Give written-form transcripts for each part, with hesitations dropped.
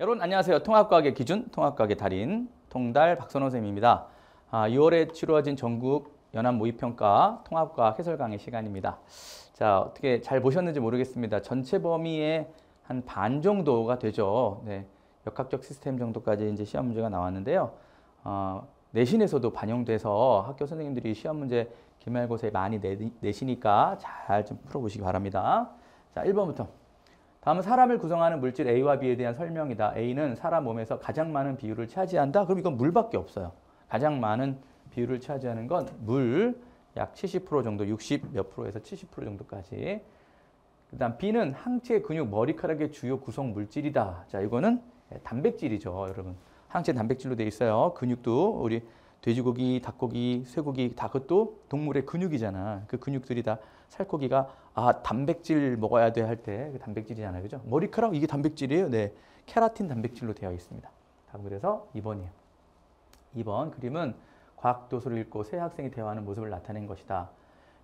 여러분 안녕하세요. 통합과학의 기준, 통합과학의 달인 통달 박선호 선생님입니다. 6월에 치루어진 전국 연합 모의평가 통합과학 해설 강의 시간입니다. 자, 어떻게 잘 보셨는지 모르겠습니다. 전체 범위의 한 반 정도가 되죠. 네, 역학적 시스템 정도까지 이제 시험 문제가 나왔는데요. 내신에서도 반영돼서 학교 선생님들이 시험 문제 기말고사에 많이 내시니까 잘 좀 풀어보시기 바랍니다. 자, 1번부터. 다음은 사람을 구성하는 물질 A와 B에 대한 설명이다. A는 사람 몸에서 가장 많은 비율을 차지한다. 그럼 이건 물밖에 없어요. 가장 많은 비율을 차지하는 건 물, 약 70% 정도, 60 몇 프로에서 70% 정도까지. 그 다음 B는 항체, 근육, 머리카락의 주요 구성 물질이다. 자, 이거는 단백질이죠, 여러분. 항체 단백질로 되어 있어요. 근육도 우리 돼지고기, 닭고기, 쇠고기 다 그것도 동물의 근육이잖아. 그 근육들이 다 살코기가 단백질 먹어야 돼 할 때 그 단백질이잖아요. 그죠? 머리카락 이게 단백질이에요. 네. 케라틴 단백질로 되어 있습니다. 다음 그래서 2번이에요. 2번 그림은 과학 도서를 읽고 새 학생이 대화하는 모습을 나타낸 것이다.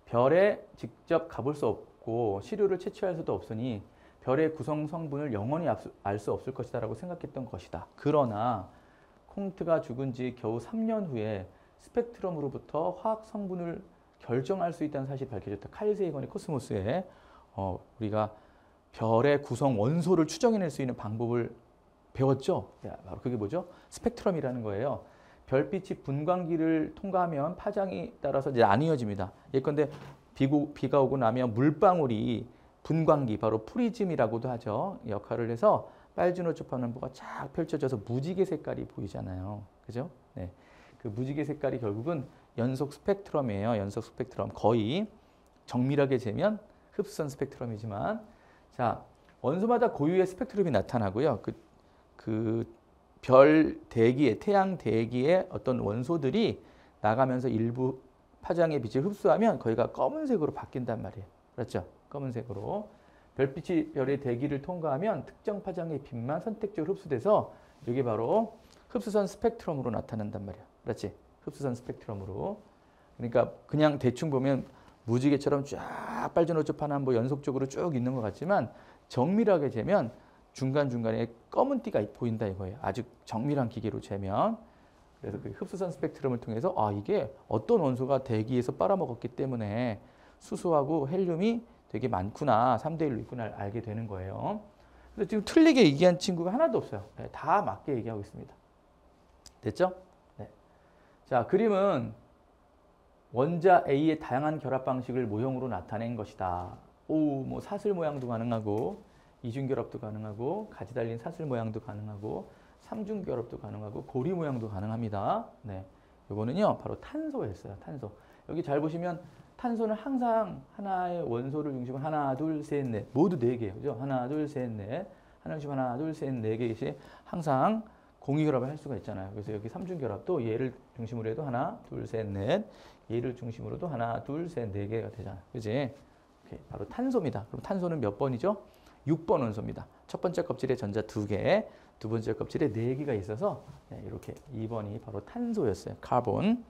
별에 직접 가볼 수 없고 시료를 채취할 수도 없으니 별의 구성 성분을 영원히 알 수 없을 것이다 라고 생각했던 것이다. 그러나 콩트가 죽은 지 겨우 3년 후에 스펙트럼으로부터 화학 성분을 결정할 수 있다는 사실이 밝혀졌다. 칼 세이건의 코스모스에 우리가 별의 구성 원소를 추정해낼 수 있는 방법을 배웠죠. 바로 그게 뭐죠? 스펙트럼이라는 거예요. 별빛이 분광기를 통과하면 파장이 따라서 이제 나뉘어집니다. 예컨대 비가 오고 나면 물방울이 분광기, 바로 프리즘이라고도 하죠. 역할을 해서 빨주노초 파남보가 쫙 펼쳐져서 무지개 색깔이 보이잖아요. 그죠? 네. 그 무지개 색깔이 결국은 연속 스펙트럼이에요. 연속 스펙트럼. 거의 정밀하게 재면 흡수선 스펙트럼이지만, 자, 원소마다 고유의 스펙트럼이 나타나고요. 그 별 대기에, 태양 대기에 어떤 원소들이 나가면서 일부 파장의 빛을 흡수하면 거기가 검은색으로 바뀐단 말이에요. 그렇죠? 검은색으로. 별빛이 별의 대기를 통과하면 특정 파장의 빛만 선택적으로 흡수돼서 이게 바로 흡수선 스펙트럼으로 나타난단 말이야. 그렇지? 흡수선 스펙트럼으로. 그러니까 그냥 대충 보면 무지개처럼 쫙 빨주노초 파남보 연속적으로 쭉 있는 것 같지만 정밀하게 재면 중간중간에 검은 띠가 보인다 이거예요. 아주 정밀한 기계로 재면. 그래서 그 흡수선 스펙트럼을 통해서 이게 어떤 원소가 대기에서 빨아먹었기 때문에 수소하고 헬륨이 되게 많구나, 3대1로 있구나 알게 되는 거예요. 그래서 지금 틀리게 얘기한 친구가 하나도 없어요. 네, 다 맞게 얘기하고 있습니다. 됐죠? 네. 자, 그림은 원자 A의 다양한 결합 방식을 모형으로 나타낸 것이다. 뭐 사슬 모양도 가능하고, 이중결합도 가능하고, 가지 달린 사슬 모양도 가능하고, 삼중결합도 가능하고, 고리 모양도 가능합니다. 네. 요거는요, 바로 탄소였어요. 탄소. 여기 잘 보시면 탄소는 항상 하나의 원소를 중심으로 하나, 둘, 셋, 넷 모두 4개예요. 그죠? 하나, 둘, 셋, 넷 하나 중심 하나, 둘, 셋, 4개씩 항상 공유결합을 할 수가 있잖아요. 그래서 여기 삼중결합도 얘를 중심으로 해도 하나, 둘, 셋, 넷 얘를 중심으로도 하나, 둘, 셋, 4개가 되잖아요. 그지? 바로 탄소입니다. 그럼 탄소는 몇 번이죠? 6번 원소입니다. 첫 번째 껍질에 전자 2개, 두 번째 껍질에 4개가 있어서 이렇게 2번이 바로 탄소였어요. 카본.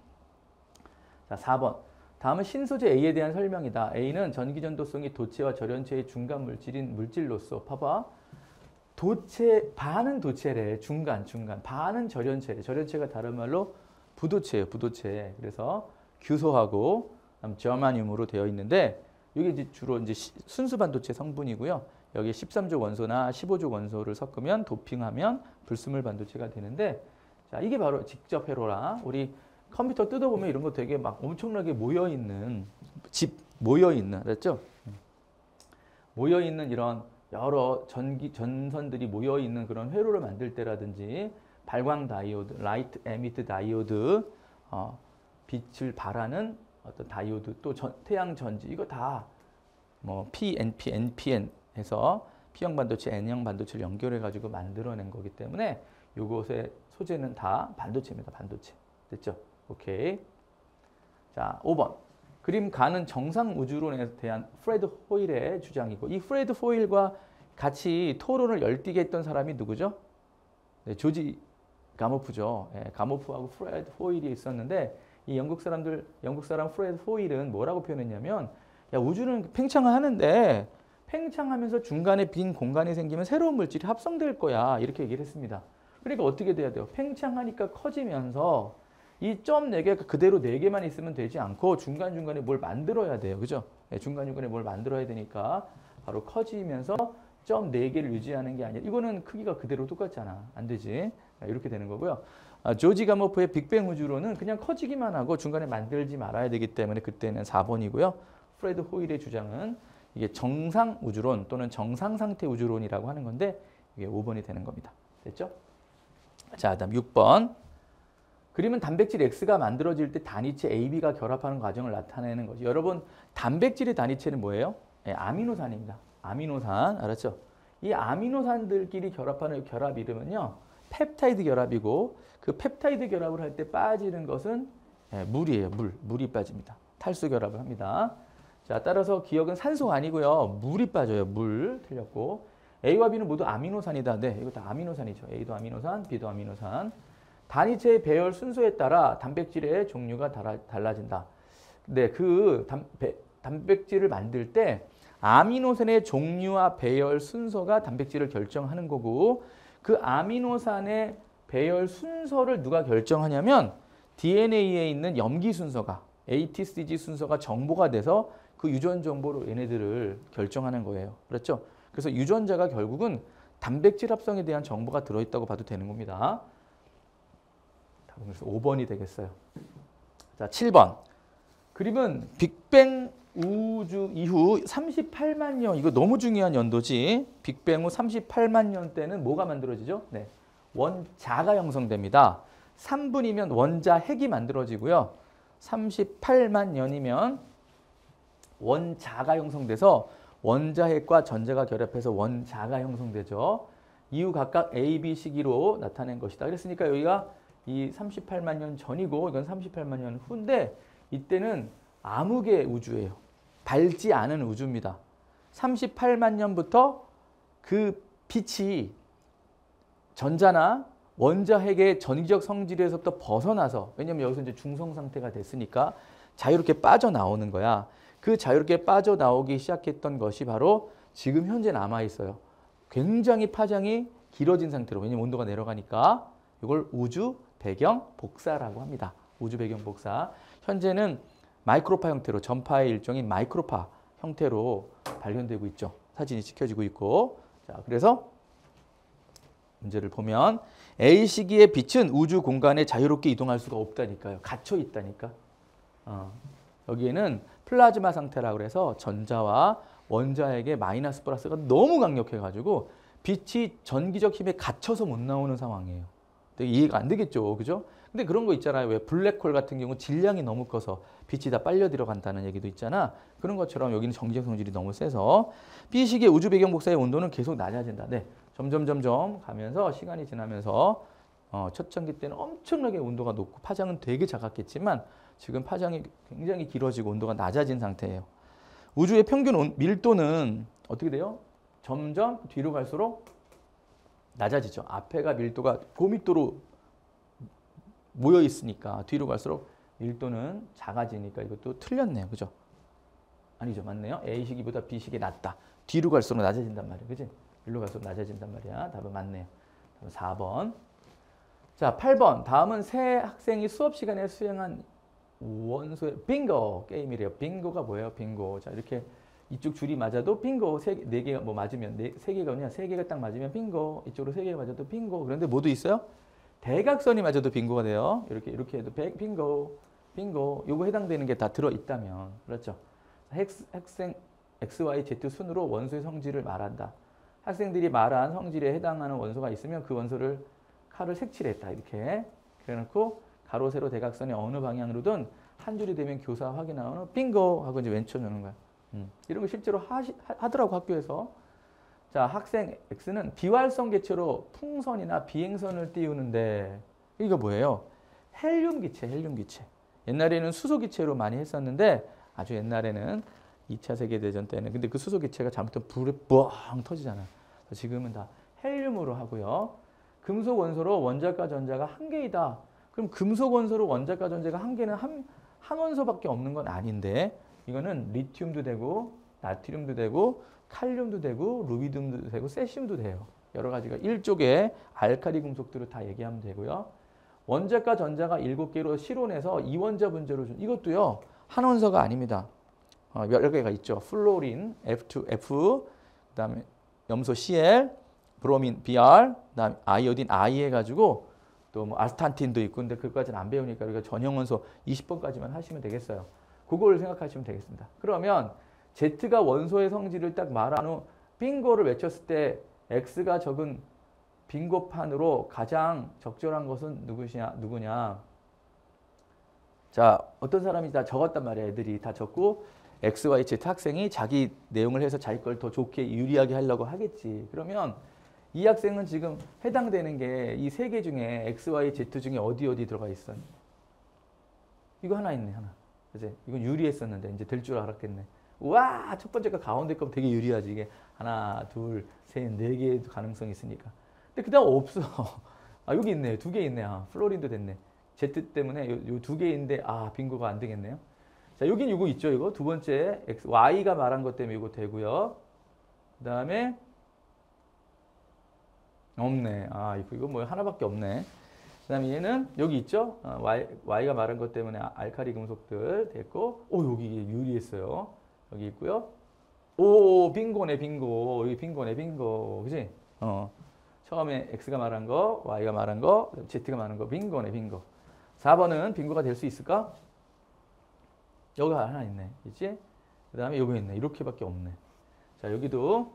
자, 4번. 다음은 신소재 A에 대한 설명이다. A는 전기전도성이 도체와 절연체의 중간 물질인 물질로서, 봐봐. 반은 도체래. 중간. 반은 절연체래. 절연체가 다른 말로 부도체예요. 부도체. 그래서 규소하고 저마늄으로 되어 있는데 이게 이제 주로 이제 순수 반도체 성분이고요. 여기 13족 원소나 15족 원소를 섞으면 도핑하면 불순물 반도체가 되는데, 자, 이게 바로 직접 해로라. 우리 컴퓨터 뜯어보면 이런 거 되게 막 엄청나게 모여있는, 그랬죠? 모여있는 이런 여러 전선들이 모여있는 그런 회로를 만들 때라든지, 발광 다이오드, 라이트 에미트 다이오드, 빛을 발하는 어떤 다이오드, 또 태양 전지, 이거 다 뭐 PNP, NPN 해서 P형 반도체, N형 반도체를 연결해가지고 만들어낸 거기 때문에 이것의 소재는 다 반도체입니다. 반도체. 됐죠? 오케이. 자, 5번. 그림 가는 정상 우주론에 대한 프레드 호일의 주장이고, 이 프레드 호일과 같이 토론을 열띠게 했던 사람이 누구죠? 네, 조지 가모프죠. 가모프하고 프레드 호일이 있었는데, 이 영국 사람 프레드 호일은 뭐라고 표현했냐면, 야, 우주는 팽창하는데 팽창하면서 중간에 빈 공간이 생기면 새로운 물질이 합성될 거야. 이렇게 얘기를 했습니다. 그러니까 어떻게 돼야 돼요? 팽창하니까 커지면서 이 점 4개가 그대로 4개만 있으면 되지 않고 중간중간에 뭘 만들어야 돼요. 그죠? 네, 중간중간에 뭘 만들어야 되니까 바로 커지면서 점 4개를 유지하는 게 아니라 이거는 크기가 그대로 똑같잖아. 안 되지. 이렇게 되는 거고요. 조지 가모프의 빅뱅 우주론은 그냥 커지기만 하고 중간에 만들지 말아야 되기 때문에 그때는 4번이고요. 프레드 호일의 주장은 이게 정상 우주론 또는 정상 상태 우주론이라고 하는 건데 이게 5번이 되는 겁니다. 됐죠? 자, 그다음 6번. 그림은 단백질 X가 만들어질 때 단위체 AB가 결합하는 과정을 나타내는 거죠. 여러분, 단백질의 단위체는 뭐예요? 네, 아미노산입니다. 아미노산, 알았죠? 이 아미노산들끼리 결합하는 결합 이름은요, 펩타이드 결합이고 그 펩타이드 결합을 할 때 빠지는 것은 물이에요. 물이 빠집니다. 탈수 결합을 합니다. 자, 따라서 기억은 산소가 아니고요. 물이 빠져요. 물. 틀렸고. A와 B는 모두 아미노산이다. 네, 이거 다 아미노산이죠. A도 아미노산, B도 아미노산. 단위체의 배열 순서에 따라 단백질의 종류가 달라진다. 네, 그 단백질을 만들 때 아미노산의 종류와 배열 순서가 단백질을 결정하는 거고 그 아미노산의 배열 순서를 누가 결정하냐면 DNA에 있는 염기 순서가 ATCG 순서가 정보가 돼서 그 유전 정보로 얘네들을 결정하는 거예요. 그렇죠? 그래서 유전자가 결국은 단백질 합성에 대한 정보가 들어있다고 봐도 되는 겁니다. 그래서 5번이 되겠어요. 자, 7번. 그림은 빅뱅 우주 이후 38만 년, 이거 너무 중요한 연도지. 빅뱅 후 38만 년 때는 뭐가 만들어지죠? 네, 원자가 형성됩니다. 3분이면 원자핵이 만들어지고요. 38만 년이면 원자가 형성돼서 원자핵과 전자가 결합해서 원자가 형성되죠. 이후 각각 A, B 시기로 나타낸 것이다. 그랬으니까 여기가 이 38만 년 전이고 이건 38만 년 후인데 이때는 암흑의 우주예요. 밝지 않은 우주입니다. 38만 년부터 그 빛이 전자나 원자핵의 전기적 성질에서부터 벗어나서 왜냐면 여기서 이제 중성 상태가 됐으니까 자유롭게 빠져나오는 거야. 그 자유롭게 빠져나오기 시작했던 것이 바로 지금 현재 남아있어요. 굉장히 파장이 길어진 상태로 왜냐면 온도가 내려가니까 이걸 우주 배경 복사라고 합니다. 우주 배경 복사. 현재는 마이크로파 형태로 전파의 일종인 마이크로파 형태로 발현되고 있죠. 사진이 찍혀지고 있고. 자, 그래서 문제를 보면 A 시기의 빛은 우주 공간에 자유롭게 이동할 수가 없다니까요. 갇혀 있다니까. 여기에는 플라즈마 상태라고 해서 전자와 원자에게 마이너스 플러스가 너무 강력해가지고 빛이 전기적 힘에 갇혀서 못 나오는 상황이에요. 이해가 안 되겠죠, 그죠? 근데 그런 거 있잖아요. 왜 블랙홀 같은 경우 질량이 너무 커서 빛이 다 빨려 들어간다는 얘기도 있잖아. 그런 것처럼 여기는 전기적 성질이 너무 세서 B 시기의 우주 배경 복사의 온도는 계속 낮아진다. 네, 점점 가면서 시간이 지나면서 첫 전기 때는 엄청나게 온도가 높고 파장은 되게 작았겠지만 지금 파장이 굉장히 길어지고 온도가 낮아진 상태예요. 우주의 평균 밀도는 어떻게 돼요? 점점 뒤로 갈수록 낮아지죠. 앞에가 밀도가 고밀도로 모여 있으니까 뒤로 갈수록 밀도는 작아지니까 이것도 틀렸네요. 그죠? 아니죠. 맞네요. A 시기보다 B 시기 낮다. 뒤로 갈수록 낮아진단 말이에요. 그지? 일로 갈수록 낮아진단 말이야. 답은 맞네요. 답은 4번. 자, 8번. 다음은 새 학생이 수업 시간에 수행한 원소의 빙고 게임이래요. 빙고가 뭐예요? 빙고. 자, 이렇게 이쪽 줄이 맞아도 빙고. 네 개가 뭐 맞으면 세 개가냐? 세 개가 딱 맞으면 빙고. 이쪽으로 세 개가 맞아도 빙고. 그런데 뭐도 있어요? 대각선이 맞아도 빙고가 돼요. 이렇게 해도 빙고. 요거 해당되는 게 다 들어 있다면. 그렇죠? 학생 X, Y, Z 순으로 원소의 성질을 말한다. 학생들이 말한 성질에 해당하는 원소가 있으면 그 원소를 칼을 색칠했다. 이렇게 그래놓고 가로, 세로, 대각선이 어느 방향으로든 한 줄이 되면 교사 확인하는 후 빙고 하고 이제 왼쳐주는 거야. 이런 거 실제로 하더라고 학교에서. 자, 학생 X는 비활성 개체로 풍선이나 비행선을 띄우는데 이거 뭐예요? 헬륨 기체. 옛날에는 수소 기체로 많이 했었는데 아주 옛날에는 2차 세계대전 때는 근데 그 수소 기체가 잘못하면 불에 뻥 터지잖아요. 지금은 다 헬륨으로 하고요. 금속 원소로 원자과 전자가 한 개이다. 그럼 금속 원소로 원자과 전자가 한 개는 한 원소밖에 없는 건 아닌데 이거는 리튬도 되고 나트륨도 되고 칼륨도 되고 루비듐도 되고 세슘도 돼요. 여러 가지가 1쪽에 알칼리 금속들을 다 얘기하면 되고요. 원자과 전자가 7개로 실온해서 이원자 분자로 준 이것도요. 한 원소가 아닙니다. 여러 개가 있죠. 플로린 F2F, 그다음에 염소 Cl, 브로민 Br, 그다음에 아이오딘 I 해가지고 또 뭐 아스탄틴도 있고 근데 그것까지는 안 배우니까 우리가 전형 원소 20번까지만 하시면 되겠어요. 그걸 생각하시면 되겠습니다. 그러면 Z가 원소의 성질을 딱 말한 후 빙고를 외쳤을 때 X가 적은 빙고판으로 가장 적절한 것은 누구냐? 자, 어떤 사람이 다 적었단 말이야. 애들이 다 적고 X, Y, Z 학생이 자기 내용을 해서 자기 걸 더 좋게 유리하게 하려고 하겠지. 그러면 이 학생은 지금 해당되는 게 이 세 개 중에 X, Y, Z 중에 어디 들어가 있어? 이거 하나 있네, 하나. 그치? 이건 유리했었는데 이제 될 줄 알았겠네. 와, 첫 번째가 가운데 거면 되게 유리하지. 이게 하나, 둘, 셋, 네 개의 가능성이 있으니까. 근데 그 다음 없어. 아, 여기 있네. 2개 있네. 아, 플로린도 됐네. Z 때문에 요 2개인데 아, 빙고가 안 되겠네요. 자, 여긴 이거 있죠. 이거 두 번째 X, Y가 말한 것 때문에 이거 되고요. 그 다음에 없네. 아, 이거 뭐 하나밖에 없네. 그 다음에 얘는 여기 있죠. Y가 말한 것 때문에 알칼리 금속들 됐고, 오, 여기 유리했어요. 여기 있고요. 오, 빙고네, 빙고. 여기 빙고네, 빙고. 그지? 처음에 X가 말한 거, Y가 말한 거, Z가 말한 거, 빙고네, 빙고. 4번은 빙고가 될 수 있을까? 여기 하나 있네. 있지? 그 다음에 여기 있네. 이렇게밖에 없네. 자, 여기도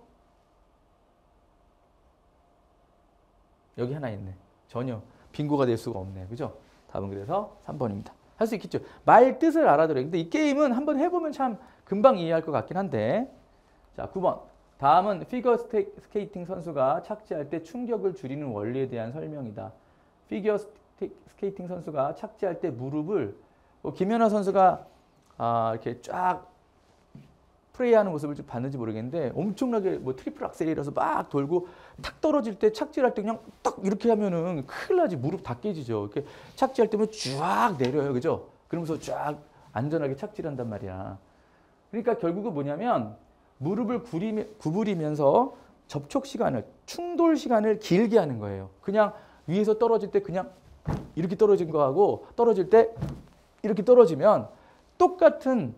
여기 하나 있네. 전혀 빙고가 될 수가 없네. 그죠? 답은 그래서 3번입니다. 할 수 있겠죠. 말 뜻을 알아들어요. 근데 이 게임은 한번 해보면 참 금방 이해할 것 같긴 한데. 자, 9번. 다음은 피겨 스케이팅 선수가 착지할 때 충격을 줄이는 원리에 대한 설명이다. 피겨 스케이팅 선수가 착지할 때 무릎을 김연아 선수가 이렇게 쫙 프레이하는 모습을 좀 봤는지 모르겠는데 엄청나게 뭐 트리플 악셀이라서 막 돌고 탁 떨어질 때 착지할 때 그냥 딱 이렇게 하면은 큰일 나지. 무릎 다 깨지죠. 이렇게 착지할 때면 쫙 내려요. 그죠? 그러면서 쫙 안전하게 착지를 한단 말이야. 그러니까 결국은 뭐냐면 무릎을 구부리면서 접촉 시간을, 충돌 시간을 길게 하는 거예요. 그냥 위에서 떨어질 때 그냥 이렇게 떨어진 거하고 떨어질 때 이렇게 떨어지면 똑같은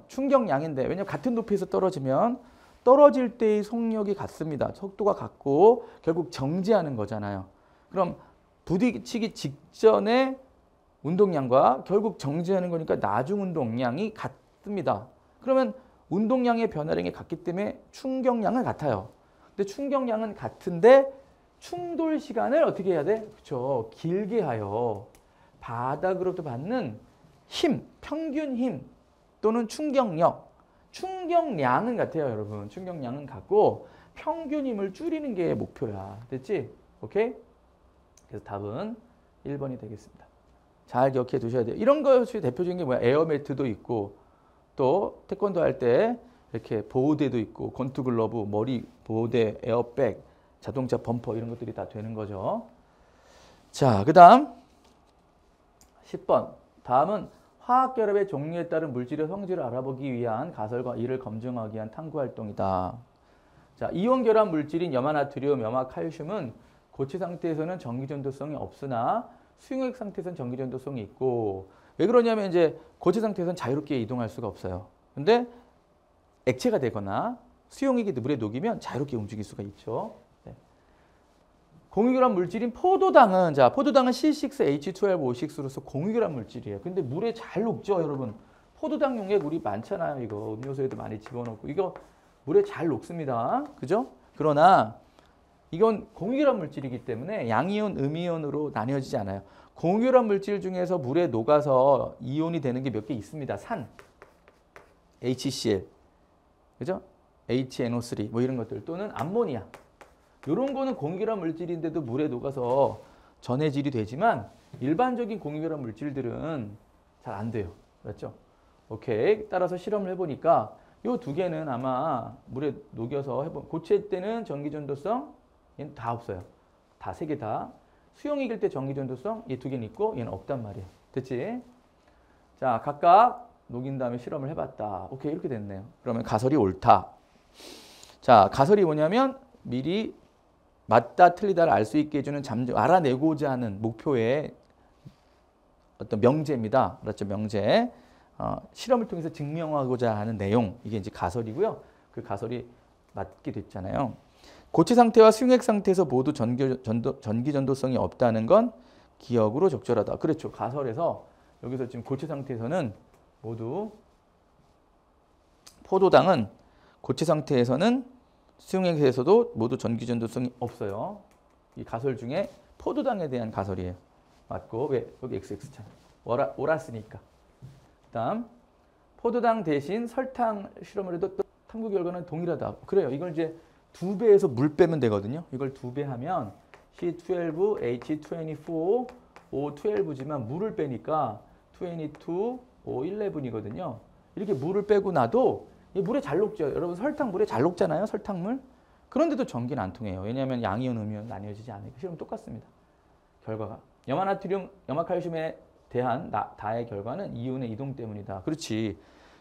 충격량인데, 왜냐면 같은 높이에서 떨어지면 떨어질 때의 속력이 같습니다. 속도가 같고 결국 정지하는 거잖아요. 그럼 부딪히기 직전의 운동량과 결국 정지하는 거니까 나중 운동량이 같습니다. 그러면 운동량의 변화량이 같기 때문에 충격량은 같아요. 근데 충격량은 같은데 충돌 시간을 어떻게 해야 돼? 그렇죠. 길게 하여 바닥으로부터 받는 힘, 평균 힘 또는 충격력, 충격량은 같아요, 여러분. 충격량은 같고 평균 힘을 줄이는 게 목표야. 됐지? 오케이? 그래서 답은 1번이 되겠습니다. 잘 기억해 두셔야 돼요. 이런 것이 대표적인 게 뭐야? 에어매트도 있고 또 태권도 할 때 이렇게 보호대도 있고 권투 글러브, 머리 보호대, 에어백, 자동차 범퍼 이런 것들이 다 되는 거죠. 자, 그다음 10번. 다음은 화학결합의 종류에 따른 물질의 성질을 알아보기 위한 가설과 이를 검증하기 위한 탐구활동이다. 자, 이온결합 물질인 염화나트륨, 염화칼슘은 고체 상태에서는 전기전도성이 없으나 수용액 상태에서는 전기전도성이 있고, 왜 그러냐면 이제 고체 상태에서는 자유롭게 이동할 수가 없어요. 근데 액체가 되거나 수용액이 물에 녹이면 자유롭게 움직일 수가 있죠. 네. 공유결합 물질인 포도당은, 자, 포도당은 C6H12O6로서 공유결합 물질이에요. 근데 물에 잘 녹죠, 여러분. 포도당 용액 우리 많잖아요. 이거 음료수에도 많이 집어넣고 이거 물에 잘 녹습니다. 그죠? 그러나 이건 공유결합 물질이기 때문에 양이온, 음이온으로 나뉘어지지 않아요. 공유결합 물질 중에서 물에 녹아서 이온이 되는 게 몇 개 있습니다. 산, HCl, 그죠? HNO3 뭐 이런 것들 또는 암모니아. 이런 거는 공유결합 물질인데도 물에 녹아서 전해질이 되지만 일반적인 공유결합 물질들은 잘 안 돼요. 그렇죠? 오케이. 따라서 실험을 해보니까 이 두 개는 아마 물에 녹여서 해본 고체 때는 전기전도성 얘는 다 없어요. 다 세 개 다. 수용액일 때 전기전도성 얘 두 개는 있고 얘는 없단 말이에요. 됐지? 자, 각각 녹인 다음에 실험을 해봤다. 오케이, 이렇게 됐네요. 그러면 가설이 옳다. 자, 가설이 뭐냐면 미리 맞다 틀리다를 알 수 있게 해주는 알아내고자 하는 목표의 어떤 명제입니다. 그렇죠, 명제. 실험을 통해서 증명하고자 하는 내용, 이게 이제 가설이고요. 그 가설이 맞게 됐잖아요. 고체 상태와 수용액 상태에서 모두 전기 전도성이 없다는 건 기억으로 적절하다. 그렇죠. 가설에서 여기서 지금 고체 상태에서는 모두 포도당은 고체 상태에서는 수용액에서도 모두 전기 전도성이 없어요. 이 가설 중에 포도당에 대한 가설이에요. 맞고, 왜? 여기 XX잖아. 옳았으니까. 그다음 포도당 대신 설탕 실험을 해도 또 탐구 결과는 동일하다. 그래요. 이걸 이제 2배에서 물 빼면 되거든요. 이걸 2배 하면 C12, H24, O12지만 물을 빼니까 22, O11이거든요. 이렇게 물을 빼고 나도 이 물에 잘 녹죠. 여러분 설탕 물에 잘 녹잖아요. 설탕물. 그런데도 전기는 안 통해요. 왜냐하면 양이온, 음이온 나뉘어지지 않으니까. 실험 똑같습니다. 결과가. 염화나트륨, 염화칼슘에 대한 다의 결과는 이온의 이동 때문이다. 그렇지.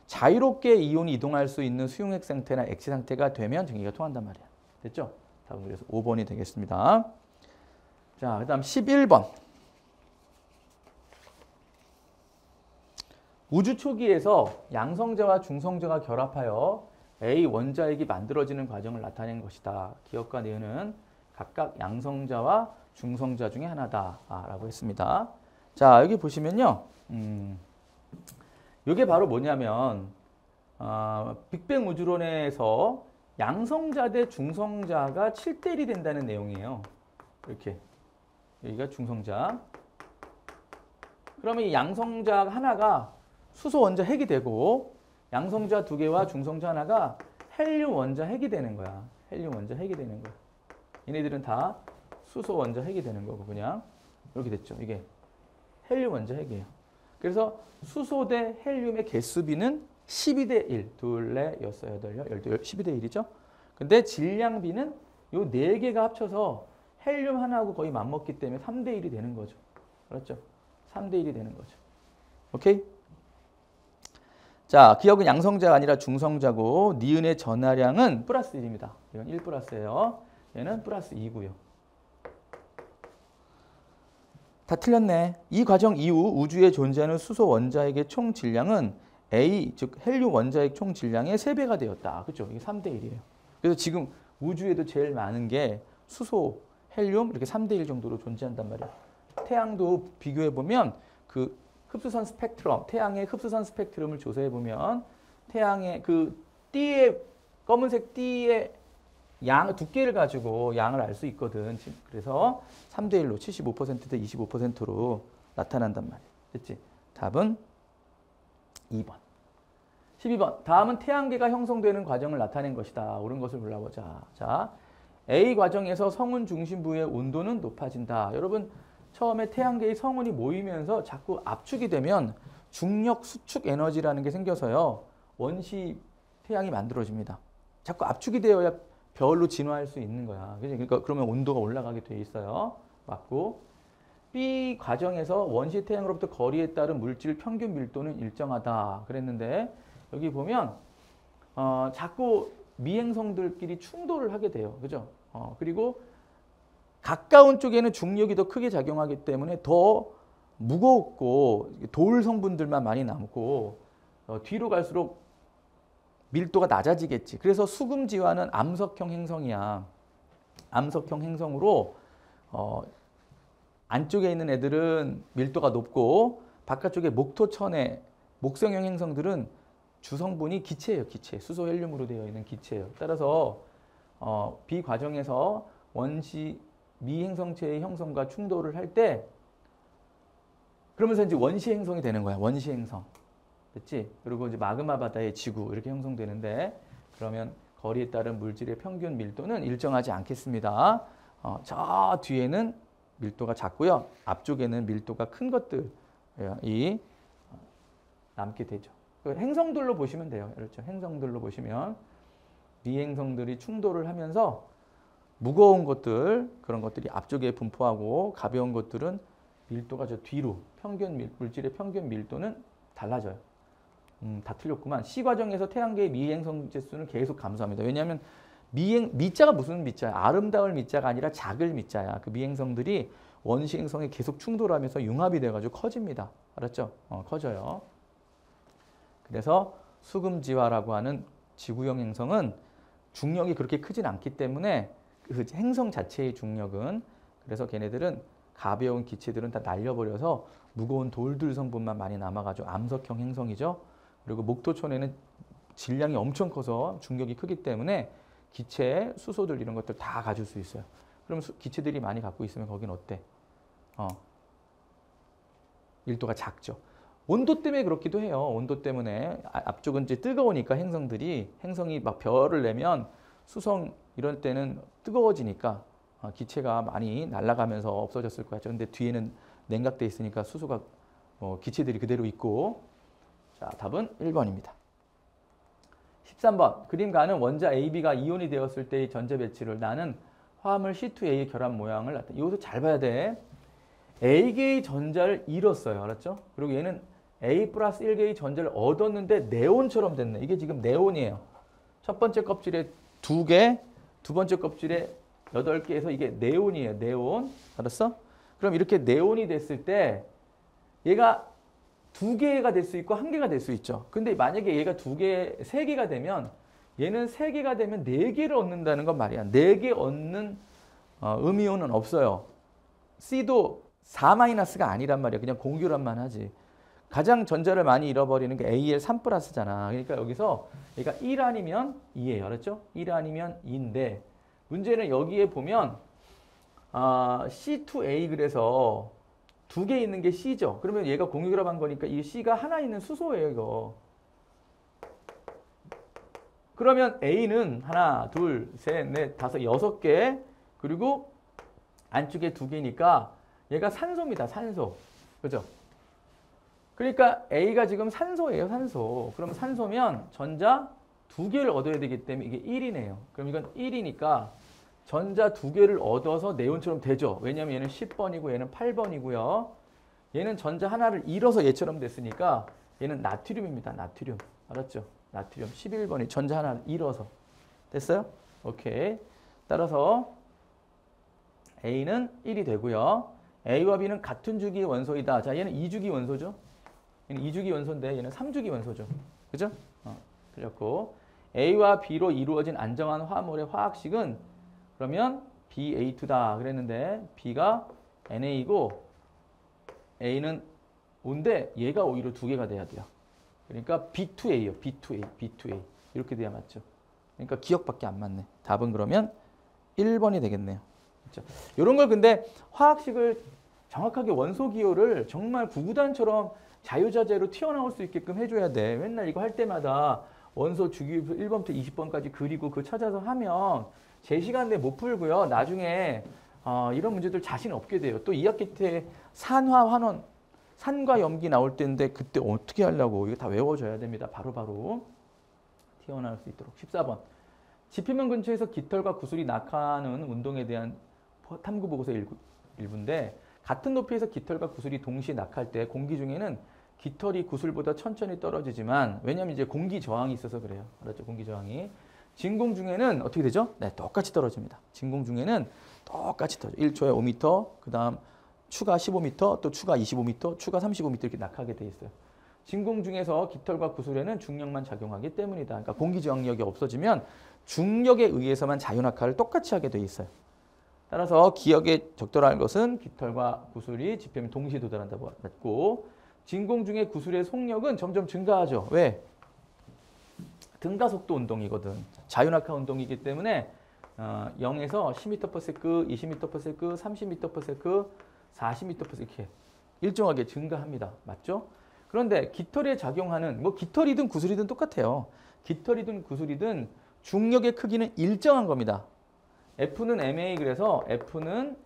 자유롭게 이온이 이동할 수 있는 수용액 상태나 액체 상태가 되면 전기가 통한단 말이야. 됐죠? 답은 그래서 5번이 되겠습니다. 자, 그 다음 11번. 우주 초기에서 양성자와 중성자가 결합하여 A 원자액이 만들어지는 과정을 나타낸 것이다. 기억과 니은은 각각 양성자와 중성자 중에 하나다 라고 했습니다. 자, 여기 보시면요. 이게 바로 뭐냐면 빅뱅 우주론에서 양성자 대 중성자가 7대1이 된다는 내용이에요. 이렇게 여기가 중성자. 그러면 이 양성자 하나가 수소 원자 핵이 되고 양성자 2개와 중성자 하나가 헬륨 원자 핵이 되는 거야. 헬륨 원자 핵이 되는 거야. 얘네들은 다 수소 원자 핵이 되는 거고 그냥 이렇게 됐죠. 이게 헬륨 원자 핵이에요. 그래서 수소 대 헬륨의 개수비는 12대 1. 둘, 넷, 여섯, 여덟, 열, 12대 1이죠. 근데 질량비는 요 4개가 합쳐서 헬륨 하나하고 거의 맞먹기 때문에 3대 1이 되는 거죠. 그렇죠? 3대 1이 되는 거죠. 오케이? 자, 기억은 양성자가 아니라 중성자고 니은의 전하량은 플러스 1입니다. 이건 1 플러스예요. 얘는 플러스 2고요. 다 틀렸네. 이 과정 이후 우주에 존재하는 수소 원자액의 총 질량은 A, 즉 헬륨 원자액 총 질량의 3배가 되었다. 그렇죠? 이게 3대 1이에요. 그래서 지금 우주에도 제일 많은 게 수소, 헬륨 이렇게 3대 1 정도로 존재한단 말이에요. 태양도 비교해 보면 그 흡수선 스펙트럼, 태양의 흡수선 스펙트럼을 조사해 보면 태양의 그 띠의 검은색 띠의 양 두께를 가지고 양을 알 수 있거든. 그래서 3대 1로 75%대 25%로 나타난단 말이에요. 됐지? 답은 2번. 12번. 다음은 태양계가 형성되는 과정을 나타낸 것이다. 옳은 것을 골라보자. 자, A 과정에서 성운 중심부의 온도는 높아진다. 여러분 처음에 태양계의 성운이 모이면서 자꾸 압축이 되면 중력 수축 에너지라는 게 생겨서요. 원시 태양이 만들어집니다. 자꾸 압축이 되어야 별로 진화할 수 있는 거야. 그러니까 그러면 온도가 올라가게 돼 있어요. 맞고. B 과정에서 원시 태양으로부터 거리에 따른 물질 평균 밀도는 일정하다. 그랬는데 여기 보면 자꾸 미행성들끼리 충돌을 하게 돼요. 그죠? 그리고 가까운 쪽에는 중력이 더 크게 작용하기 때문에 더 무겁고 돌 성분들만 많이 남고 뒤로 갈수록 밀도가 낮아지겠지. 그래서 수금지화는 암석형 행성이야. 암석형 행성으로 안쪽에 있는 애들은 밀도가 높고 바깥쪽에 목토천의 목성형 행성들은 주성분이 기체예요. 기체. 수소 헬륨으로 되어 있는 기체예요. 따라서 B 과정에서 원시 미행성체의 형성과 충돌을 할 때 그러면서 이제 원시 행성이 되는 거야. 원시 행성. 됐지? 그리고 이제 마그마 바다의 지구 이렇게 형성되는데 그러면 거리에 따른 물질의 평균 밀도는 일정하지 않겠습니다. 저 뒤에는 밀도가 작고요. 앞쪽에는 밀도가 큰 것들이 남게 되죠. 행성들로 보시면 돼요. 그렇죠? 행성들로 보시면 미행성들이 충돌을 하면서 무거운 것들 그런 것들이 앞쪽에 분포하고 가벼운 것들은 밀도가 저 뒤로 물질의 평균 밀도는 달라져요. 다 틀렸구만. C 과정에서 태양계의 미행성 지수는 계속 감소합니다. 왜냐하면 미자가 무슨 미자야? 아름다울 미자가 아니라 작을 미자야. 그 미행성들이 원시 행성에 계속 충돌하면서 융합이 돼가지고 커집니다. 알았죠? 커져요. 그래서 수금지화라고 하는 지구형 행성은 중력이 그렇게 크진 않기 때문에 그 행성 자체의 중력은 그래서 걔네들은 가벼운 기체들은 다 날려버려서 무거운 돌들 성분만 많이 남아가지고 암석형 행성이죠. 그리고 목토천에는 질량이 엄청 커서 중력이 크기 때문에 기체, 수소들 이런 것들 다 가질 수 있어요. 그럼 기체들이 많이 갖고 있으면 거긴 어때? 밀도가 작죠. 온도 때문에 그렇기도 해요. 온도 때문에 앞쪽은 이제 뜨거우니까 행성이 막 별을 내면 수성 이런 때는 뜨거워지니까 기체가 많이 날아가면서 없어졌을 거야. 그런데 뒤에는 냉각돼 있으니까 수소가 기체들이 그대로 있고. 자, 답은 1번입니다. 13번. 그림 가는 원자 AB가 이온이 되었을 때의 전자 배치를 나는 화합물 C2A의 결합 모양을 나타내. 이것도 잘 봐야 돼. A개의 전자를 잃었어요. 알았죠? 그리고 얘는 A 플러스 1개의 전자를 얻었는데 네온처럼 됐네. 이게 지금 네온이에요. 첫 번째 껍질에 2개, 두 번째 껍질에 8개에서 이게 네온이에요. 네온. 알았어? 그럼 이렇게 네온이 됐을 때 얘가 2개가 될 수 있고 1개가 될 수 있죠. 근데 만약에 얘가 3개가 되면 얘는 3개가 되면 4개를 얻는다는 건 말이야. 4개 얻는 음이온은 없어요. C도 4-가 아니란 말이야. 그냥 공유란만 하지. 가장 전자를 많이 잃어버리는 게 Al3 플러스잖아. 그러니까 여기서 얘가 1 아니면 2예요. 알았죠? 1 아니면 2인데 문제는 여기에 보면 C2A 그래서 2개 있는 게 C죠. 그러면 얘가 공유결합한 거니까 이 C가 하나 있는 수소예요. 이거. 그러면 A는 하나, 둘, 셋, 넷, 다섯, 6개 그리고 안쪽에 2개니까 얘가 산소입니다. 산소. 그죠? 그러니까 A가 지금 산소예요. 산소. 그럼 산소면 전자 2개를 얻어야 되기 때문에 이게 1이네요. 그럼 이건 1이니까 전자 2개를 얻어서 네온처럼 되죠. 왜냐하면 얘는 10번이고 얘는 8번이고요. 얘는 전자 하나를 잃어서 얘처럼 됐으니까 얘는 나트륨입니다. 나트륨. 알았죠? 나트륨 11번이 전자 하나를 잃어서. 됐어요? 오케이. 따라서 A는 1이 되고요. A와 B는 같은 주기의 원소이다. 자, 얘는 2주기 원소죠. 얘는 2주기 원소인데 얘는 3주기 원소죠. 그죠? 틀렸고. A와 B로 이루어진 안정한 화합물의 화학식은 그러면 BA2다 그랬는데 B가 NA이고 A는 O인데 얘가 오히려 2개가 돼야 돼요. 그러니까 B2A요. B2A. 이렇게 돼야 맞죠. 그러니까 기억밖에 안 맞네. 답은 그러면 1번이 되겠네요. 그렇죠? 이런 걸 근데 화학식을 정확하게 원소 기호를 정말 구구단처럼 자유자재로 튀어나올 수 있게끔 해줘야 돼. 맨날 이거 할 때마다 원소 주기율 1번부터 20번까지 그리고 그거 찾아서 하면 제 시간 내에 못 풀고요. 나중에 이런 문제들 자신 없게 돼요. 또 2학기 때 산화, 환원, 산과 염기 나올 때인데 그때 어떻게 하려고. 이거 다 외워줘야 됩니다. 바로바로 튀어나올 수 있도록. 14번. 지표면 근처에서 깃털과 구슬이 낙하하는 운동에 대한 탐구 보고서 일부인데 같은 높이에서 깃털과 구슬이 동시에 낙할 때 공기 중에는 깃털이 구슬보다 천천히 떨어지지만 왜냐하면 이제 공기 저항이 있어서 그래요. 알았죠? 공기 저항이. 진공 중에는 어떻게 되죠? 네, 똑같이 떨어집니다. 진공 중에는 똑같이 떨어져. 1초에 5m, 그 다음 추가 15m, 또 추가 25m, 추가 35m 이렇게 낙하게 돼 있어요. 진공 중에서 깃털과 구슬에는 중력만 작용하기 때문이다. 그러니까 공기 저항력이 없어지면 중력에 의해서만 자유낙하를 똑같이 하게 돼 있어요. 따라서 기억에 적절한 것은 깃털과 구슬이 지표면 동시에 도달한다고 했고 진공 중에 구슬의 속력은 점점 증가하죠. 왜? 등가속도 운동이거든. 자유낙하 운동이기 때문에 0에서 10m/s, 20m/s, 30m/s, 40m/s 이렇게 일정하게 증가합니다. 맞죠? 그런데 깃털에 작용하는 뭐 깃털이든 구슬이든 똑같아요. 깃털이든 구슬이든 중력의 크기는 일정한 겁니다. F는 MA 그래서 F는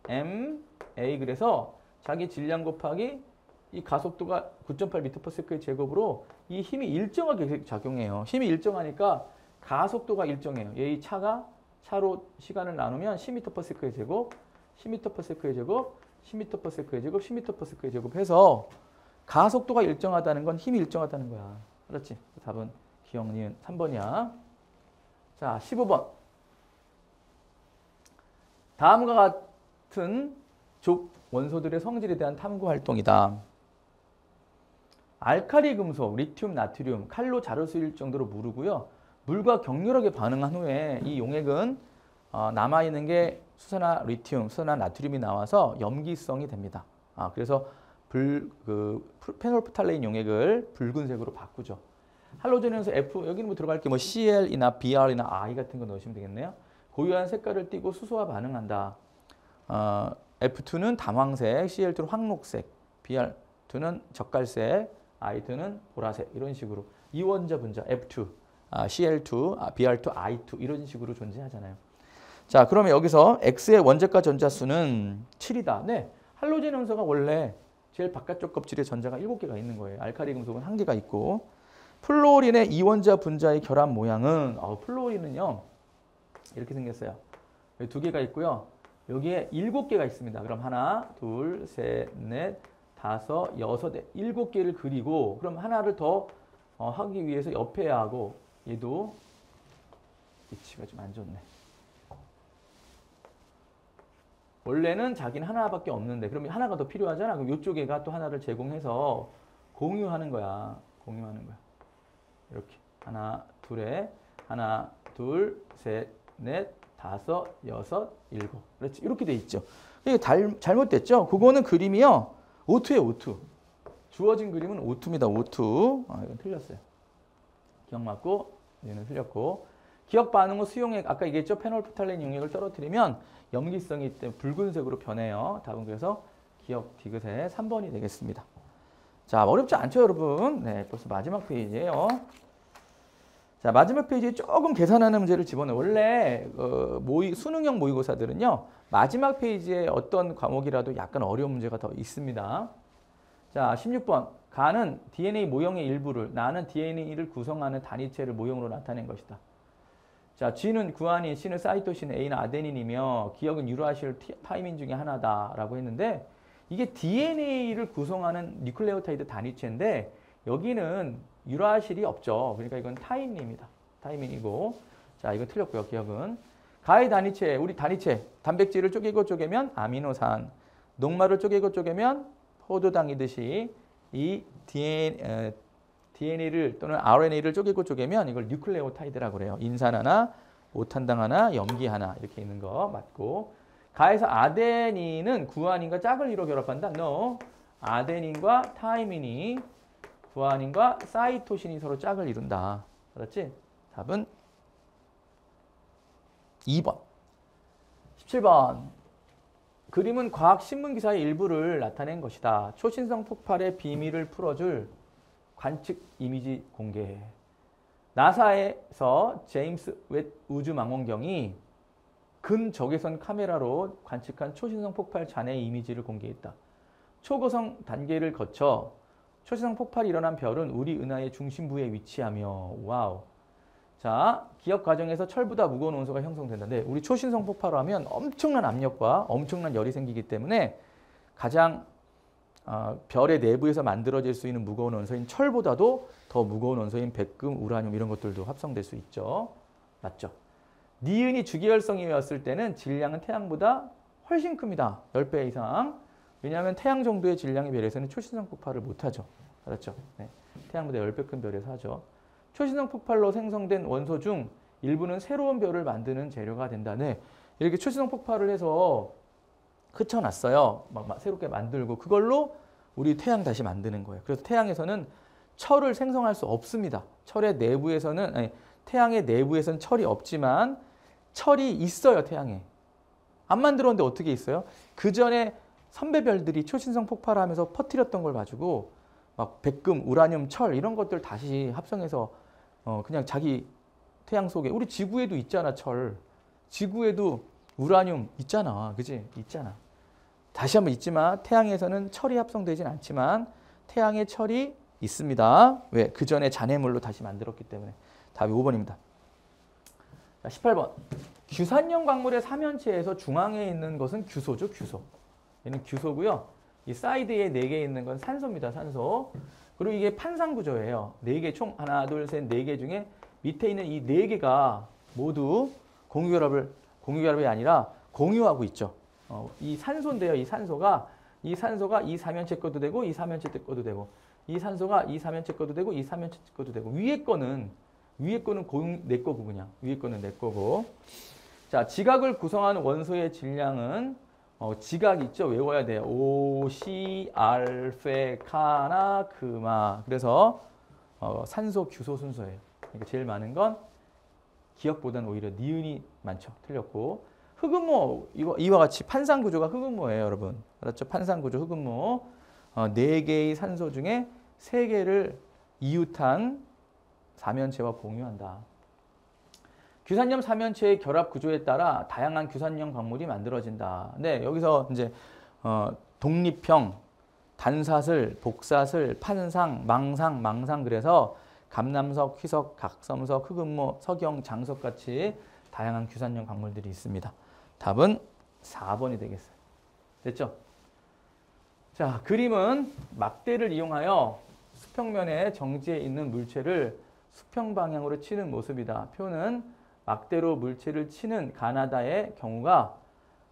MA 그래서 자기 질량 곱하기 이 가속도가 9.8m/s의 제곱으로 이 힘이 일정하게 작용해요. 힘이 일정하니까 가속도가 일정해요. 이 차로 시간을 나누면 10m/s의 제곱, 10m/s의 제곱, 10m/s의 제곱, 10m/s의 제곱 해서 가속도가 일정하다는 건 힘이 일정하다는 거야. 그렇지? 답은 기억 니은 3번이야. 자, 15번. 다음과 같은 족 원소들의 성질에 대한 탐구 활동이다. 알칼리 금속, 리튬, 나트륨, 칼로 자를 수 있을 정도로 무르고요. 물과 격렬하게 반응한 후에 이 용액은 남아있는 게 수소나 리튬, 수소나 나트륨이 나와서 염기성이 됩니다. 그래서 페놀프탈레인 용액을 붉은색으로 바꾸죠. 할로젠에서 F, 여기는 뭐 들어갈 게 뭐 CL이나 BR이나 I 같은 거 넣으시면 되겠네요. 고유한 색깔을 띠고 수소와 반응한다. F2는 담황색, Cl2는 황록색, BR2는 젓갈색, I2는 보라색 이런 식으로 이원자 분자 F2, Cl2, BR2, I2 이런 식으로 존재하잖아요. 자, 그러면 여기서 X의 원자과 전자수는 7이다. 네, 할로젠 원소가 원래 제일 바깥쪽 껍질에 전자가 7개가 있는 거예요. 알칼리 금속은 1개가 있고 플로린의 이원자 분자의 결합 모양은 플로린은요 이렇게 생겼어요. 여기 2개가 있고요. 여기에 7개가 있습니다. 그럼 하나, 둘, 셋, 넷, 다섯, 여섯, 7개를 그리고 그럼 하나를 더 하기 위해서 옆에 하고 얘도 위치가 좀 안 좋네. 원래는 자기는 하나밖에 없는데 그러면 하나가 더 필요하잖아. 그럼 이쪽에가 또 하나를 제공해서 공유하는 거야. 공유하는 거야. 이렇게 하나, 둘에 하나, 둘, 셋, 넷, 다섯, 여섯, 7. 그렇지. 이렇게 돼 있죠. 이게 잘못됐죠? 그거는 그림이요. O2예요, O2. 주어진 그림은 O2입니다. O2. 이건 틀렸어요. 기억 맞고 얘는 틀렸고. 기억 반응후 수용액 아까 얘기했죠? 페놀프탈레인 용액을 떨어뜨리면 염기성이 있기 때문에 붉은색으로 변해요. 답은 그래서 기억 디귿의 3번이 되겠습니다. 자, 어렵지 않죠, 여러분? 네, 벌써 마지막 페이지예요. 자, 마지막 페이지에 조금 계산하는 문제를 집어넣어요. 원래 수능형 모의고사들은요. 마지막 페이지에 어떤 과목이라도 약간 어려운 문제가 더 있습니다. 자, 16번. 가는 DNA 모형의 일부를, 나는 DNA를 구성하는 단위체를 모형으로 나타낸 것이다. 자, G는 구아닌, C는 사이토신, A는 아데닌이며 기억은 유라실 타이민 중에 하나다라고 했는데 이게 DNA를 구성하는 뉴클레오타이드 단위체인데 여기는 유라실이 없죠. 그러니까 이건 타이민입니다. 타이민이고. 자, 이거 틀렸고요. 기억은. 가의 단위체, 우리 단위체. 단백질을 쪼개고 쪼개면 아미노산. 녹말을 쪼개고 쪼개면 포도당이듯이 이 DNA를 또는 RNA를 쪼개고 쪼개면 이걸 뉴클레오타이드라고 그래요. 인산 하나, 오탄당 하나, 염기 하나 이렇게 있는 거 맞고. 가에서 아데닌은 구아닌과 짝을 이뤄 결합한다. No. 아데닌과 타이민이 구아닌과 사이토신이 서로 짝을 이룬다. 알았지? 답은 2번. 17번. 그림은 과학 신문 기사의 일부를 나타낸 것이다. 초신성 폭발의 비밀을 풀어줄 관측 이미지 공개. 나사에서 제임스 웹 우주망원경이 근적외선 카메라로 관측한 초신성 폭발 잔해 이미지를 공개했다. 초고성 단계를 거쳐 초신성 폭발이 일어난 별은 우리 은하의 중심부에 위치하며 와우. 자, 기억 과정에서 철보다 무거운 원소가 형성된다는데 우리 초신성 폭발을 하면 엄청난 압력과 엄청난 열이 생기기 때문에 가장 별의 내부에서 만들어질 수 있는 무거운 원소인 철보다도 더 무거운 원소인 백금, 우라늄 이런 것들도 합성될 수 있죠. 맞죠? 니은이 주기혈성이었을 때는 질량은 태양보다 훨씬 큽니다. 10배 이상. 왜냐하면 태양 정도의 질량의 별에서는 초신성 폭발을 못하죠. 알았죠? 네. 태양보다 10배 큰 별에서 하죠. 초신성 폭발로 생성된 원소 중 일부는 새로운 별을 만드는 재료가 된다. 네. 이렇게 초신성 폭발을 해서 흩어놨어요. 막 새롭게 만들고 그걸로 우리 태양 다시 만드는 거예요. 그래서 태양에서는 철을 생성할 수 없습니다. 철의 내부에서는 태양의 내부에서는 철이 없지만 철이 있어요. 태양에. 안 만들었는데 어떻게 있어요? 그 전에 선배별들이 초신성 폭발하면서 퍼뜨렸던 걸 가지고 막 백금, 우라늄, 철 이런 것들 다시 합성해서 그냥 자기 태양 속에 우리 지구에도 있잖아. 철. 지구에도 우라늄 있잖아. 그지? 있잖아. 다시 한번 있지만 태양에서는 철이 합성되진 않지만 태양에 철이 있습니다. 왜? 그 전에 잔해물로 다시 만들었기 때문에. 답이 5번입니다. 자, 18번. 규산형 광물의 사면체에서 중앙에 있는 것은 규소죠. 규소. 얘는 규소고요. 이 사이드에 4개 있는 건 산소입니다. 산소. 그리고 이게 판상 구조예요. 4개 총 하나, 둘, 셋, 4개 중에 밑에 있는 이 4개가 모두 공유결합이 아니라 공유하고 있죠. 이 산소인데요. 이 산소가 이 3연체 것도 되고 이 3연체 것도 되고 이 산소가 이 3연체 것도 되고 이 3연체 것도 되고 위에 거는 내 거고 그냥 위에 거는 내 거고. 자, 지각을 구성하는 원소의 질량은 지각 있죠. 외워야 돼요. 오시 알페카나 크마. 그래서 산소 규소 순서예요. 그러니까 제일 많은 건 기억보다는 오히려 니은이 많죠. 틀렸고. 흑음모 이와 같이 판상 구조가 흑음모예요, 여러분. 알았죠? 판상 구조 흑음모. 4개의 산소 중에 3개를 이웃한 3연체와 공유한다. 규산염 3연체의 결합 구조에 따라 다양한 규산염 광물이 만들어진다. 네, 여기서 이제 독립형, 단사슬, 복사슬, 판상, 망상 그래서 감남석, 희석, 각섬석, 흑음모, 석영, 장석 같이 다양한 규산염 광물들이 있습니다. 답은 4번이 되겠어요. 됐죠? 자, 그림은 막대를 이용하여 수평면에 정지해 있는 물체를 수평 방향으로 치는 모습이다. 표는 막대로 물체를 치는 가나다의 경우가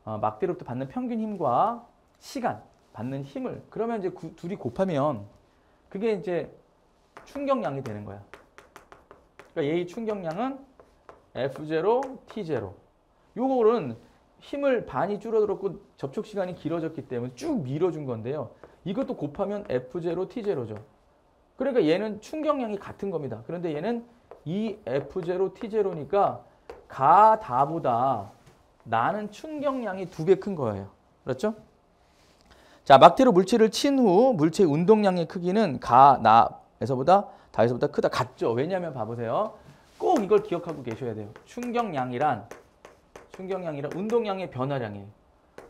막대로부터 받는 평균 힘과 시간, 받는 힘을 그러면 이제 둘이 곱하면 그게 이제 충격량이 되는 거야. 그러니까 얘의 충격량은 F0, T0. 요거는 힘을 반이 줄어들었고 접촉 시간이 길어졌기 때문에 쭉 밀어준 건데요. 이것도 곱하면 F0, T0죠. 그러니까 얘는 충격량이 같은 겁니다. 그런데 얘는 이 F0, T0니까 가다보다 나는 충격량이 2배 큰 거예요. 그렇죠? 자, 막대로 물체를 친 후 물체의 운동량의 크기는 가나에서보다 다에서보다 크다. 같죠? 왜냐하면 봐보세요. 꼭 이걸 기억하고 계셔야 돼요. 충격량이란 운동량의 변화량이에요.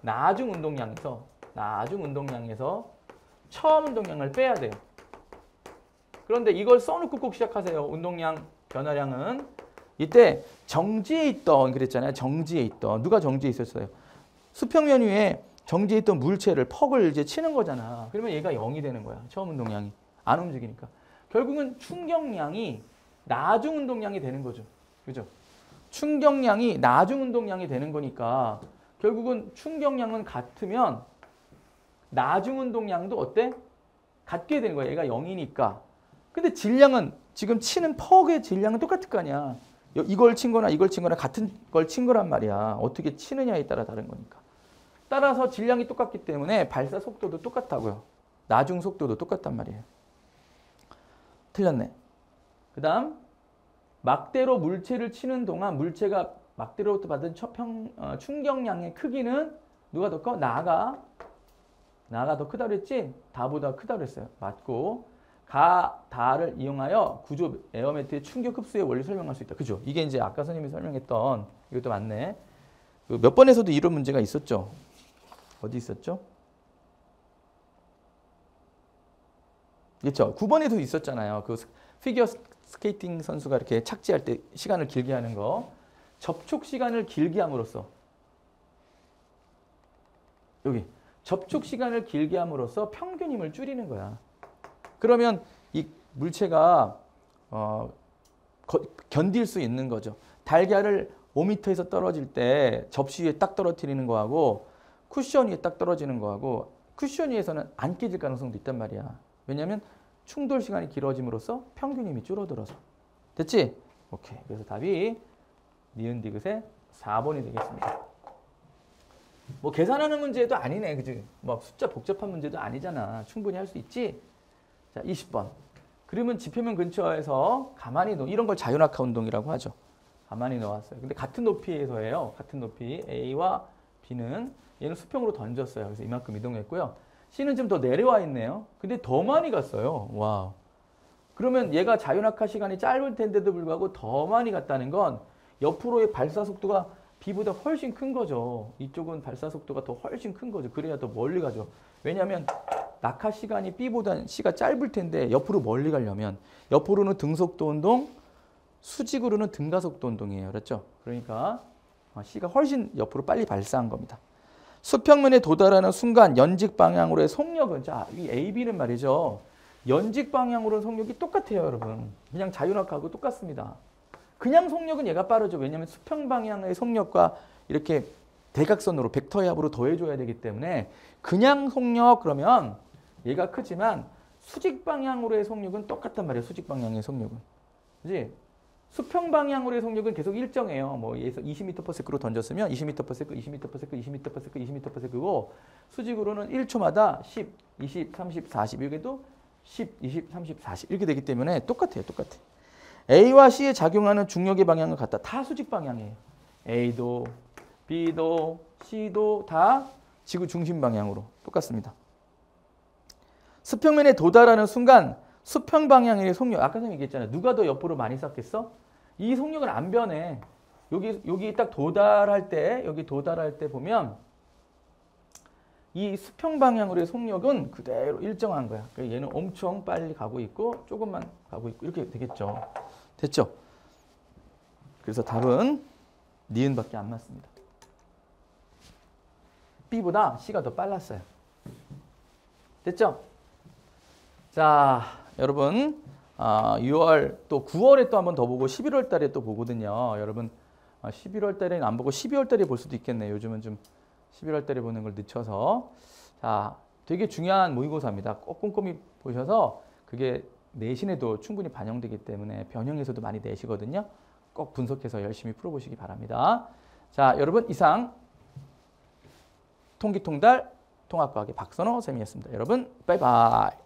나중 운동량에서 처음 운동량을 빼야 돼요. 그런데 이걸 써놓고 꼭 시작하세요. 운동량, 변화량은 이때 정지해 있던 그랬잖아요. 정지해 있던 누가 정지해 있었어요? 수평면 위에 정지해 있던 물체를 퍽을 이제 치는 거잖아. 그러면 얘가 0이 되는 거야. 처음 운동량이 안 움직이니까. 결국은 충격량이 나중 운동량이 되는 거죠. 그죠? 충격량이 나중 운동량이 되는 거니까 결국은 충격량은 같으면 나중 운동량도 어때? 같게 되는 거야. 얘가 0이니까. 근데 질량은 지금 치는 퍽의 질량은 똑같을 거 아니야. 이걸 친 거나 같은 걸 친 거란 말이야. 어떻게 치느냐에 따라 다른 거니까. 따라서 질량이 똑같기 때문에 발사 속도도 똑같다고요. 나중 속도도 똑같단 말이에요. 틀렸네. 그 다음 막대로 물체를 치는 동안 물체가 막대로부터 받은 충격량의 크기는 누가 더 커? 나가 더 크다고 그랬지? 다보다 크다고 그랬어요. 맞고 다를 이용하여 구조 에어매트의 충격 흡수의 원리 설명할 수 있다. 그죠? 이게 이제 아까 선생님이 설명했던 이것도 맞네. 몇 번에서도 이런 문제가 있었죠? 어디 있었죠? 그렇죠? 9번에도 있었잖아요. 그 피겨 스케이팅 선수가 이렇게 착지할 때 시간을 길게 하는 거. 접촉 시간을 길게 함으로써 여기 접촉 시간을 길게 함으로써 평균 힘을 줄이는 거야. 그러면 이 물체가 견딜 수 있는 거죠. 달걀을 5m에서 떨어질 때 접시 위에 딱 떨어뜨리는 거하고 쿠션 위에 딱 떨어지는 거하고 쿠션 위에서는 안 깨질 가능성도 있단 말이야. 왜냐하면 충돌 시간이 길어짐으로써 평균 힘이 줄어들어서. 됐지? 오케이. 그래서 답이 니은 디귿의 4번이 되겠습니다. 뭐 계산하는 문제도 아니네. 그지? 뭐 숫자 복잡한 문제도 아니잖아. 충분히 할 수 있지? 자, 20번. 그림은 지표면 근처에서 가만히 이런 걸 자유낙하 운동이라고 하죠. 가만히 놓았어요. 근데 같은 높이에서예요. 같은 높이. A와 B는 얘는 수평으로 던졌어요. 그래서 이만큼 이동했고요. C는 좀 더 내려와 있네요. 근데 더 많이 갔어요. 와우. 그러면 얘가 자유낙하 시간이 짧을 텐데도 불구하고 더 많이 갔다는 건 옆으로의 발사 속도가 B보다 훨씬 큰 거죠. 이쪽은 발사 속도가 더 훨씬 큰 거죠. 그래야 더 멀리 가죠. 왜냐하면 낙하 시간이 B보다 C가 짧을 텐데 옆으로 멀리 가려면 옆으로는 등속도 운동, 수직으로는 등가속도 운동이에요. 그렇죠? 그러니까 C가 훨씬 옆으로 빨리 발사한 겁니다. 수평면에 도달하는 순간 연직 방향으로의 속력은 자, 이 A, B는 말이죠. 연직 방향으로의 속력이 똑같아요, 여러분. 그냥 자유낙하하고 똑같습니다. 그냥 속력은 얘가 빠르죠. 왜냐하면 수평 방향의 속력과 이렇게 대각선으로 벡터의 합으로 더해줘야 되기 때문에 그냥 속력 그러면 얘가 크지만 수직 방향으로의 속력은 똑같단 말이에요. 수직 방향의 속력은. 그지? 수평 방향으로의 속력은 계속 일정해요. 뭐 예에서 20m/s로 던졌으면 20m/s, 20m/s, 20m/s, 20m/s고 수직으로는 1초마다 10, 20, 30, 40 여기도 10, 20, 30, 40 이렇게 되기 때문에 똑같아요. 똑같아. A와 C에 작용하는 중력의 방향은 같다. 다 수직 방향이에요. A도 B도 C도 다 지구 중심 방향으로 똑같습니다. 수평면에 도달하는 순간 수평 방향의 속력, 아까 선생님 얘기했잖아요. 누가 더 옆으로 많이 쐈겠어? 이 속력은 안 변해. 여기 딱 도달할 때, 여기 도달할 때 보면 이 수평 방향으로의 속력은 그대로 일정한 거야. 그러니까 얘는 엄청 빨리 가고 있고 조금만 가고 있고 이렇게 되겠죠. 됐죠? 그래서 답은 니은밖에 안 맞습니다. B보다 C가 더 빨랐어요. 됐죠? 자, 여러분 6월 또 9월에 또 한 번 더 보고 11월 달에 또 보거든요. 여러분 11월 달에는 안 보고 12월 달에 볼 수도 있겠네요. 요즘은 좀 11월 달에 보는 걸 늦춰서. 자, 되게 중요한 모의고사입니다. 꼭 꼼꼼히 보셔서 그게 내신에도 충분히 반영되기 때문에 변형에서도 많이 내시거든요. 꼭 분석해서 열심히 풀어보시기 바랍니다. 자, 여러분 이상 통기통달 통합과학의 박선호 쌤이었습니다. 여러분 빠이빠이.